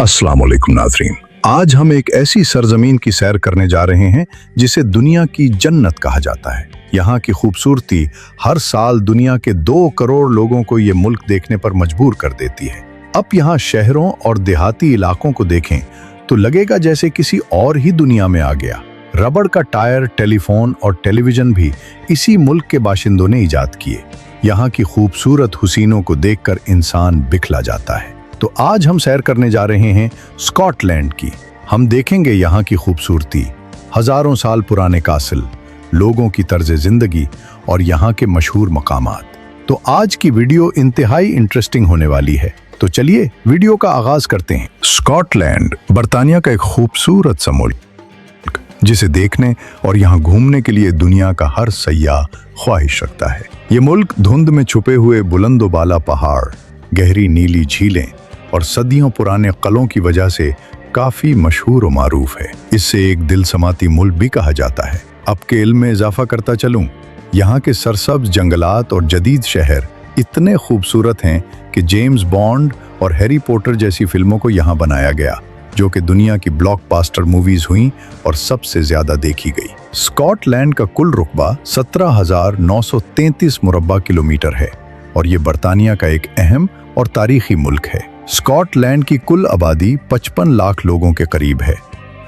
अस्सलाम वालेकुम नाज़रीन। आज हम एक ऐसी सरजमीन की सैर करने जा रहे हैं जिसे दुनिया की जन्नत कहा जाता है। यहाँ की खूबसूरती हर साल दुनिया के 2 करोड़ लोगों को ये मुल्क देखने पर मजबूर कर देती है। अब यहाँ शहरों और देहाती इलाकों को देखें तो लगेगा जैसे किसी और ही दुनिया में आ गया। रबड़ का टायर, टेलीफोन और टेलीविजन भी इसी मुल्क के बाशिंदों ने इजाद किए। यहाँ की खूबसूरत हुसीनों को देखकर इंसान बिखला जाता है। तो आज हम सैर करने जा रहे हैं स्कॉटलैंड की। हम देखेंगे यहाँ की खूबसूरती, हजारों साल पुराने कासिल, लोगों की तर्ज जिंदगी और यहाँ के मशहूर मकामात। तो आज की वीडियो इंतहाई इंटरेस्टिंग होने वाली है। तो चलिए वीडियो का आगाज करते हैं। स्कॉटलैंड बर्तानिया का एक खूबसूरत सा मुल्क जिसे देखने और यहाँ घूमने के लिए दुनिया का हर सयाह ख्वाहिश रखता है। ये मुल्क धुंध में छुपे हुए बुलंदो बाला पहाड़, गहरी नीली झीलें और सदियों पुराने कलों की वजह से काफी मशहूर और मारूफ है। इससे एक दिल समाती मुल्क भी कहा जाता है। अब के इल्म में इजाफा करता चलूं, यहाँ के सरसब्ज जंगलात और जदीद शहर इतने खूबसूरत हैं कि जेम्स बॉन्ड और हैरी पॉटर जैसी फिल्मों को यहाँ बनाया गया, जो कि दुनिया की ब्लॉकबस्टर मूवीज हुई और सबसे ज्यादा देखी गई। स्कॉटलैंड का कुल रुकबा 17,933 मुरब्बा किलोमीटर है और ये बर्तानिया का एक अहम और तारीखी मुल्क है। स्कॉटलैंड की कुल आबादी 55 लाख लोगों के करीब है।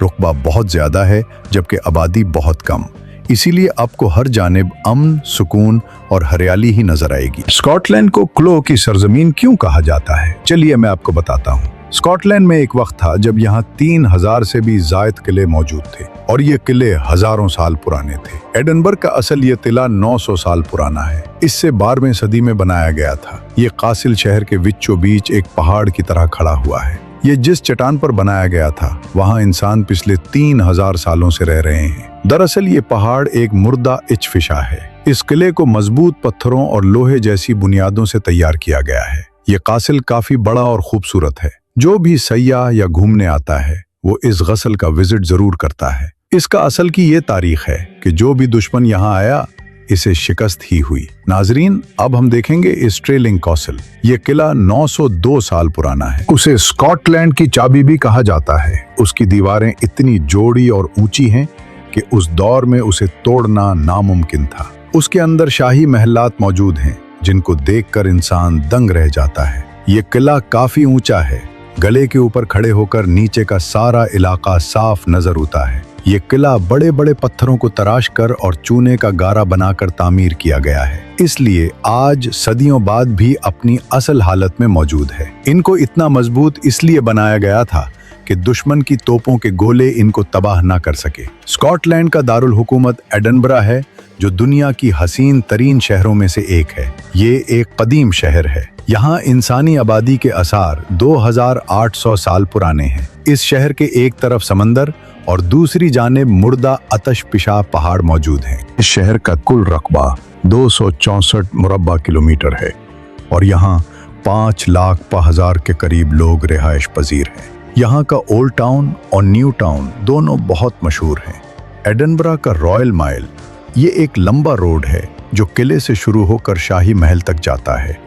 रुकबा बहुत ज्यादा है जबकि आबादी बहुत कम, इसीलिए आपको हर जानिब अमन, सुकून और हरियाली ही नजर आएगी। स्कॉटलैंड को क्लो की सरजमीन क्यों कहा जाता है, चलिए मैं आपको बताता हूँ। स्कॉटलैंड में एक वक्त था जब यहाँ 3000 से भी ज्यादा किले मौजूद थे और ये किले हजारों साल पुराने थे। एडनबर्ग का असल ये किला 900 साल पुराना है। इससे 12वीं सदी में बनाया गया था। ये कासिल शहर के बीचों बीच एक पहाड़ की तरह खड़ा हुआ है। ये जिस चट्टान पर बनाया गया था वहाँ इंसान पिछले 3000 सालों से रह रहे हैं। दरअसल ये पहाड़ एक मुर्दा इचफिशा है। इस किले को मजबूत पत्थरों और लोहे जैसी बुनियादों से तैयार किया गया है। ये कासिल काफी बड़ा और खूबसूरत है। जो भी सयाह या घूमने आता है वो इस गसल का विजिट जरूर करता है। इसका असल की ये तारीख है कि जो भी दुश्मन यहाँ आया इसे शिकस्त ही हुई। नाजरीन, अब हम देखेंगे इस स्ट्रेलिंग कासिल। ये किला 902 साल पुराना है। उसे स्कॉटलैंड की चाबी भी कहा जाता है। उसकी दीवारें इतनी जोड़ी और ऊंची हैं कि उस दौर में उसे तोड़ना नामुमकिन था। उसके अंदर शाही महलात मौजूद हैं जिनको देखकर इंसान दंग रह जाता है। ये किला काफी ऊंचा है। गले के ऊपर खड़े होकर नीचे का सारा इलाका साफ नजर आता है। ये किला बड़े बड़े पत्थरों को तराश कर और चूने का गारा बनाकर तामीर किया गया है, इसलिए आज सदियों बाद भी अपनी असल हालत में मौजूद है। इनको इतना मजबूत इसलिए बनाया गया था कि दुश्मन की तोपों के गोले इनको तबाह ना कर सके। स्कॉटलैंड का दारुल हुकूमत एडनबरा है, जो दुनिया की हसीन तरीन शहरों में से एक है। ये एक कदीम शहर है। यहाँ इंसानी आबादी के आसार 2800 साल पुराने हैं। इस शहर के एक तरफ समंदर और दूसरी जानिब मुर्दा आतश पिशा पहाड़ मौजूद हैं। इस शहर का कुल रकबा 264 मुरब्बा किलोमीटर है और यहाँ 5 लाख हजार के करीब लोग रिहाइश पजीर हैं। यहाँ का ओल्ड टाउन और न्यू टाउन दोनों बहुत मशहूर हैं। एडनबरा का रॉयल माइल ये एक लंबा रोड है जो किले से शुरू होकर शाही महल तक जाता है।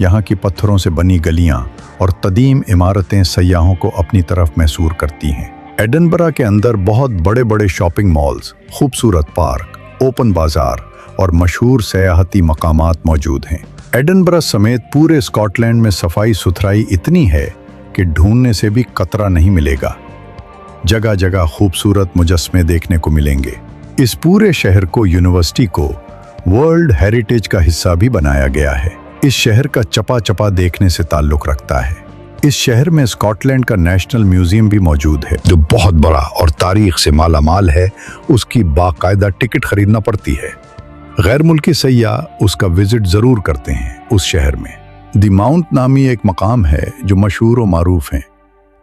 यहाँ की पत्थरों से बनी गलियां और कदीम इमारतें सयाहों को अपनी तरफ मैसूर करती हैं। एडनबरा के अंदर बहुत बड़े बड़े शॉपिंग मॉल्स, खूबसूरत पार्क, ओपन बाजार और मशहूर सयाहती मकामात मौजूद हैं। एडनबरा समेत पूरे स्कॉटलैंड में सफाई सुथराई इतनी है कि ढूंढने से भी कतरा नहीं मिलेगा। जगह जगह खूबसूरत मुजस्मे देखने को मिलेंगे। इस पूरे शहर को यूनिवर्सिटी को वर्ल्ड हेरिटेज का हिस्सा भी बनाया गया है। इस शहर का चपा चपा देखने से ताल्लुक रखता है। इस शहर में स्कॉटलैंड का नेशनल म्यूजियम भी मौजूद है, जो बहुत बड़ा और तारीख से मालामाल है। उसकी बाकायदा टिकट खरीदना पड़ती है। गैर मुल्की सयाह उसका विजिट जरूर करते हैं। उस शहर में द माउंट नामी एक मकाम है जो मशहूर और मारूफ है।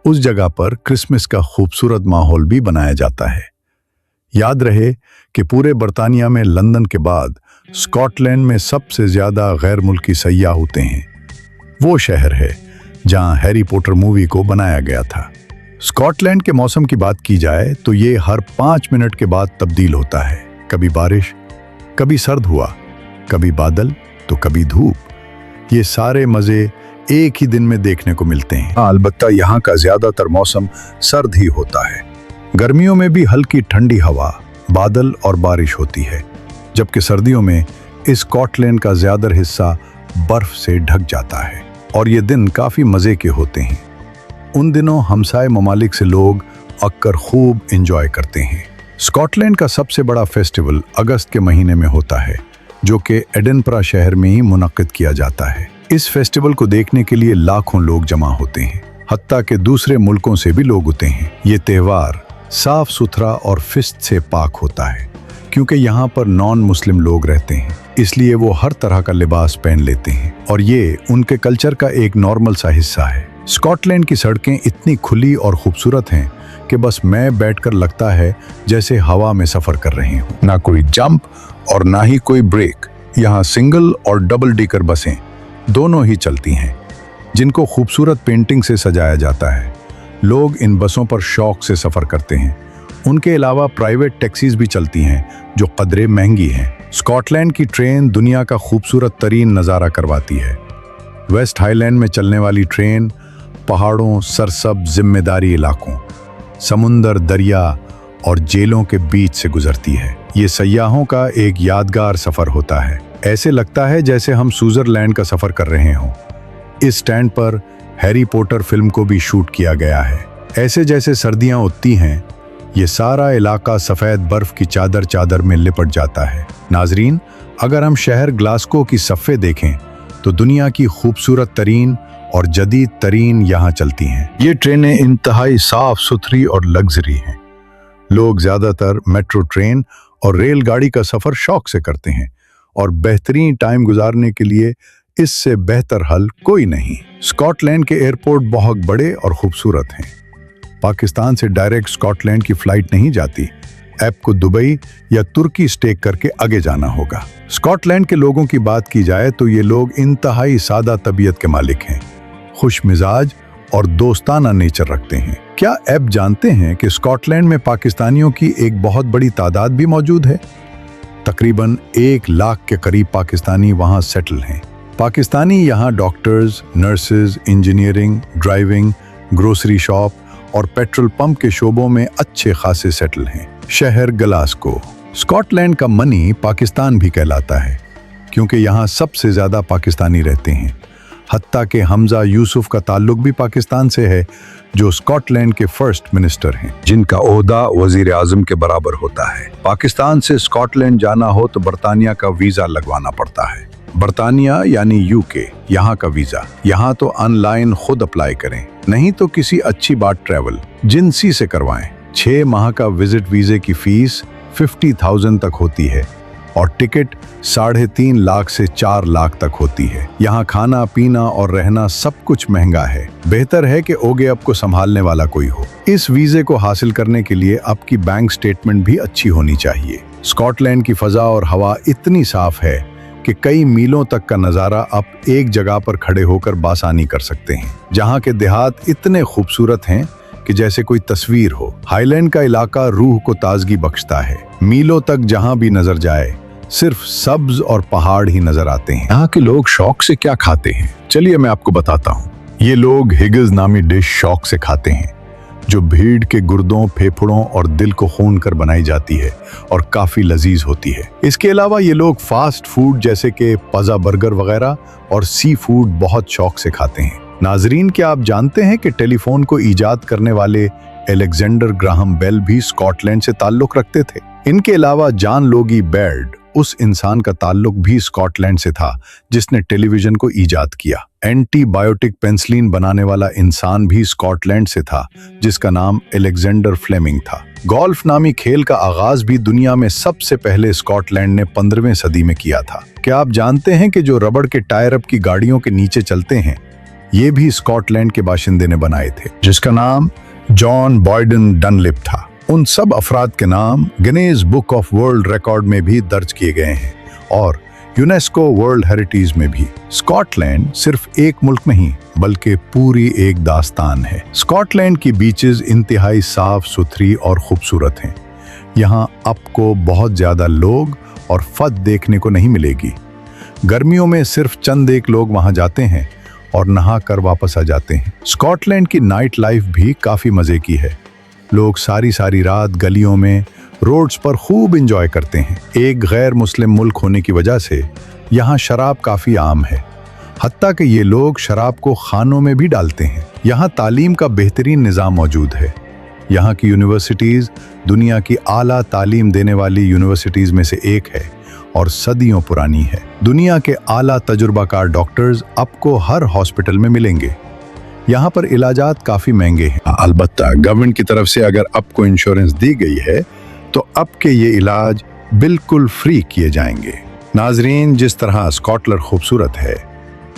उस जगह पर क्रिसमस का खूबसूरत माहौल भी बनाया जाता है। याद रहे कि पूरे बर्तानिया में लंदन के बाद स्कॉटलैंड में सबसे ज्यादा गैर मुल्की सयाह होते हैं। वो शहर है जहां हैरी पॉटर मूवी को बनाया गया था। स्कॉटलैंड के मौसम की बात की जाए तो ये हर 5 मिनट के बाद तब्दील होता है। कभी बारिश, कभी सर्द हुआ, कभी बादल तो कभी धूप। ये सारे मजे एक ही दिन में देखने को मिलते हैं। अलबत्ता यहाँ का ज्यादातर मौसम सर्द ही होता है। गर्मियों में भी हल्की ठंडी हवा, बादल और बारिश होती है, जबकि सर्दियों में इस स्कॉटलैंड का ज्यादा हिस्सा बर्फ से ढक जाता है और ये दिन काफी मजे के होते हैं। उन दिनों हमसाए ममालिक से लोग अक्सर खूब एंजॉय करते हैं। स्कॉटलैंड का सबसे बड़ा फेस्टिवल अगस्त के महीने में होता है, जो कि एडिनबरा शहर में ही मुनक्किद किया जाता है। इस फेस्टिवल को देखने के लिए लाखों लोग जमा होते हैं, हत्ता के दूसरे मुल्कों से भी लोग होते हैं। ये त्यौहार साफ सुथरा और फिस्ट से पाक होता है, क्योंकि यहाँ पर नॉन मुस्लिम लोग रहते हैं, इसलिए वो हर तरह का लिबास पहन लेते हैं और ये उनके कल्चर का एक नॉर्मल सा हिस्सा है। स्कॉटलैंड की सड़कें इतनी खुली और खूबसूरत हैं कि बस मैं बैठकर लगता है जैसे हवा में सफर कर रहे हूँ। ना कोई जंप और ना ही कोई ब्रेक। यहाँ सिंगल और डबल डेकर बसें दोनों ही चलती हैं, जिनको खूबसूरत पेंटिंग से सजाया जाता है। लोग इन बसों पर शौक से सफर करते हैं। उनके अलावा प्राइवेट टैक्सीज भी चलती हैं, जो कदरे महंगी हैं। स्कॉटलैंड की ट्रेन दुनिया का खूबसूरत तरीन नज़ारा करवाती है। वेस्ट हाईलैंड में चलने वाली ट्रेन पहाड़ों, सरसब्ज जिम्मेदारी इलाकों, समुंदर, दरिया और जेलों के बीच से गुजरती है। ये सयाहों का एक यादगार सफर होता है। ऐसे लगता है जैसे हम स्विट्जरलैंड का सफर कर रहे हों। इस स्टैंड पर हैरी पॉटर फिल्म को भी शूट किया गया है। ऐसे जैसे सर्दियां उठती हैं, ये सारा इलाका सफ़ेद बर्फ की चादर में लिपट जाता है। नाजरीन, अगर हम शहर ग्लासगो की सफ़े देखें तो दुनिया की खूबसूरत तरीन और जदीद तरीन यहाँ चलती हैं। ये ट्रेनें इंतहाई साफ सुथरी और लग्जरी हैं। लोग ज़्यादातर मेट्रो ट्रेन और रेलगाड़ी का सफ़र शौक से करते हैं और बेहतरीन टाइम गुजारने के लिए इससे बेहतर हल कोई नहीं। स्कॉटलैंड के एयरपोर्ट बहुत बड़े और खूबसूरत हैं। पाकिस्तान से डायरेक्ट स्कॉटलैंड की फ्लाइट नहीं जाती। आपको दुबई या तुर्की स्टे करके आगे जाना होगा। स्कॉटलैंड के लोगों की बात की जाए तो ये लोग इंतहाई सादा तबीयत के मालिक हैं, खुश मिजाज और दोस्ताना नेचर रखते हैं। क्या आप जानते हैं कि स्कॉटलैंड में पाकिस्तानियों की एक बहुत बड़ी तादाद भी मौजूद है? तकरीबन 1 लाख के करीब पाकिस्तानी वहाँ सेटल हैं। पाकिस्तानी यहाँ doctors, nurses, engineering, driving, grocery shop और पेट्रोल पंप के शोबों में अच्छे खासे सेटल हैं। शहर ग्लासगो स्कॉटलैंड का मनी पाकिस्तान भी कहलाता है, क्योंकि यहाँ सबसे ज़्यादा पाकिस्तानी रहते हैं। हत्ता के हमजा यूसुफ का ताल्लुक भी पाकिस्तान से है, जो स्कॉटलैंड के फर्स्ट मिनिस्टर हैं, जिनका ओहदा वजीर आजम के बराबर होता है। पाकिस्तान से स्कॉटलैंड जाना हो तो बरतानिया का वीज़ा लगवाना पड़ता है। बरतानिया यानी यूके यहाँ का वीज़ा। यहाँ तो ऑनलाइन खुद अप्लाई करें, नहीं तो किसी अच्छी बात ट्रैवल एजेंसी से करवाएं। 6 माह का विजिट वीज़े की फीस 50,000 तक होती है और टिकट 3.5 लाख से 4 लाख तक होती है। यहाँ खाना पीना और रहना सब कुछ महंगा है। बेहतर है कि ओगे आपको संभालने वाला कोई हो। इस वीज़े को हासिल करने के लिए आपकी बैंक स्टेटमेंट भी अच्छी होनी चाहिए। स्कॉटलैंड की फ़ज़ा और हवा इतनी साफ है कि कई मीलों तक का नज़ारा आप एक जगह पर खड़े होकर बासानी कर सकते हैं। जहाँ के देहात इतने खूबसूरत हैं कि जैसे कोई तस्वीर हो। हाईलैंड का इलाका रूह को ताजगी बख्शता है। मीलों तक जहाँ भी नजर जाए सिर्फ सब्ज और पहाड़ ही नजर आते हैं। यहाँ के लोग शौक से क्या खाते हैं, चलिए मैं आपको बताता हूँ। ये लोग हिगिस नामी डिश शौक से खाते हैं, जो भीड़ के गुर्दों, फेफड़ों और दिल को खून कर बनाई जाती है और काफी लजीज होती है। इसके अलावा ये लोग फास्ट फूड जैसे कि पिज़्ज़ा, बर्गर वगैरह और सी फूड बहुत शौक से खाते हैं। नाजरीन, क्या आप जानते हैं कि टेलीफोन को ईजाद करने वाले अलेक्जेंडर ग्राहम बेल भी स्कॉटलैंड से ताल्लुक रखते थे? इनके अलावा जॉन लोगी बेयर्ड, उस इंसान का ताल्लुक भी स्कॉटलैंड से था जिसने टेलीविजन को ईजाद किया। एंटीबायोटिक पेंसिलिन बनाने वाला इंसान भी स्कॉटलैंड से था, जिसका नाम अलेक्जेंडर फ्लेमिंग था। गोल्फ नामी खेल का आगाज भी दुनिया में सबसे पहले स्कॉटलैंड ने 15वीं सदी में किया था। क्या आप जानते हैं कि जो रबड़ के टायर अब की गाड़ियों के नीचे चलते हैं, ये भी स्कॉटलैंड के बाशिंदे ने बनाए थे, जिसका नाम जॉन बॉयडन डनलिप था। उन सब अफराद के नाम Guinness book of world record में भी दर्ज किए गए हैं और यूनेस्को वर्ल्ड हेरिटेज में भी। स्कॉटलैंड सिर्फ एक मुल्क नहीं बल्कि पूरी एक दास्तान है। स्कॉटलैंड की बीचेस इंतहाई साफ सुथरी और खूबसूरत हैं। यहाँ आपको बहुत ज्यादा लोग और फद देखने को नहीं मिलेगी। गर्मियों में सिर्फ चंद एक लोग वहाँ जाते हैं और नहा कर वापस आ जाते हैं। स्कॉटलैंड की नाइट लाइफ भी काफी मजे की है। लोग सारी सारी रात गलियों में, रोड्स पर खूब एंजॉय करते हैं। एक गैर मुस्लिम मुल्क होने की वजह से यहाँ शराब काफी आम है, हत्ता कि ये लोग शराब को खानों में भी डालते हैं। यहाँ तालीम का बेहतरीन निज़ाम मौजूद है। यहाँ की यूनिवर्सिटीज़ दुनिया की आला तालीम देने वाली यूनिवर्सिटीज़ में से एक है और सदियों पुरानी है। दुनिया के आला तजुर्बाकार डॉक्टर्स आपको हर हॉस्पिटल में मिलेंगे। यहाँ पर इलाजात काफ़ी महंगे हैं। अलबत्ता गवर्नमेंट की तरफ से अगर आपको इंश्योरेंस दी गई है तो आपके ये इलाज बिल्कुल फ्री किए जाएंगे। नाजरीन, जिस तरह स्कॉटलैंड खूबसूरत है,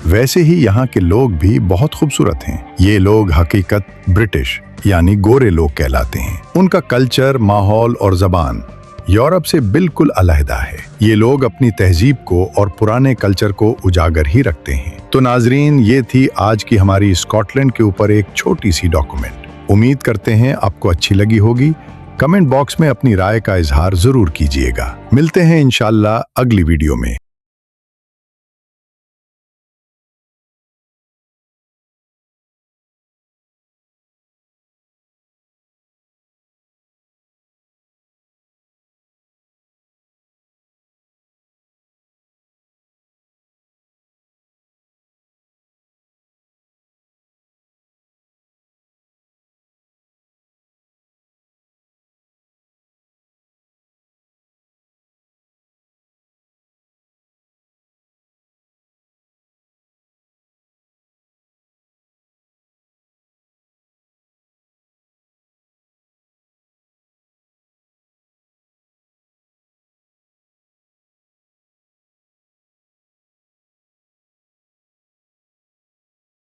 वैसे ही यहाँ के लोग भी बहुत खूबसूरत हैं। ये लोग हकीकत ब्रिटिश यानी गोरे लोग कहलाते हैं। उनका कल्चर, माहौल और ज़बान यूरोप से बिल्कुल अलहदा है। ये लोग अपनी तहजीब को और पुराने कल्चर को उजागर ही रखते हैं। तो नाजरीन, ये थी आज की हमारी स्कॉटलैंड के ऊपर एक छोटी सी डॉक्यूमेंट। उम्मीद करते हैं आपको अच्छी लगी होगी। कमेंट बॉक्स में अपनी राय का इजहार जरूर कीजिएगा। मिलते हैं इंशाल्लाह अगली वीडियो में।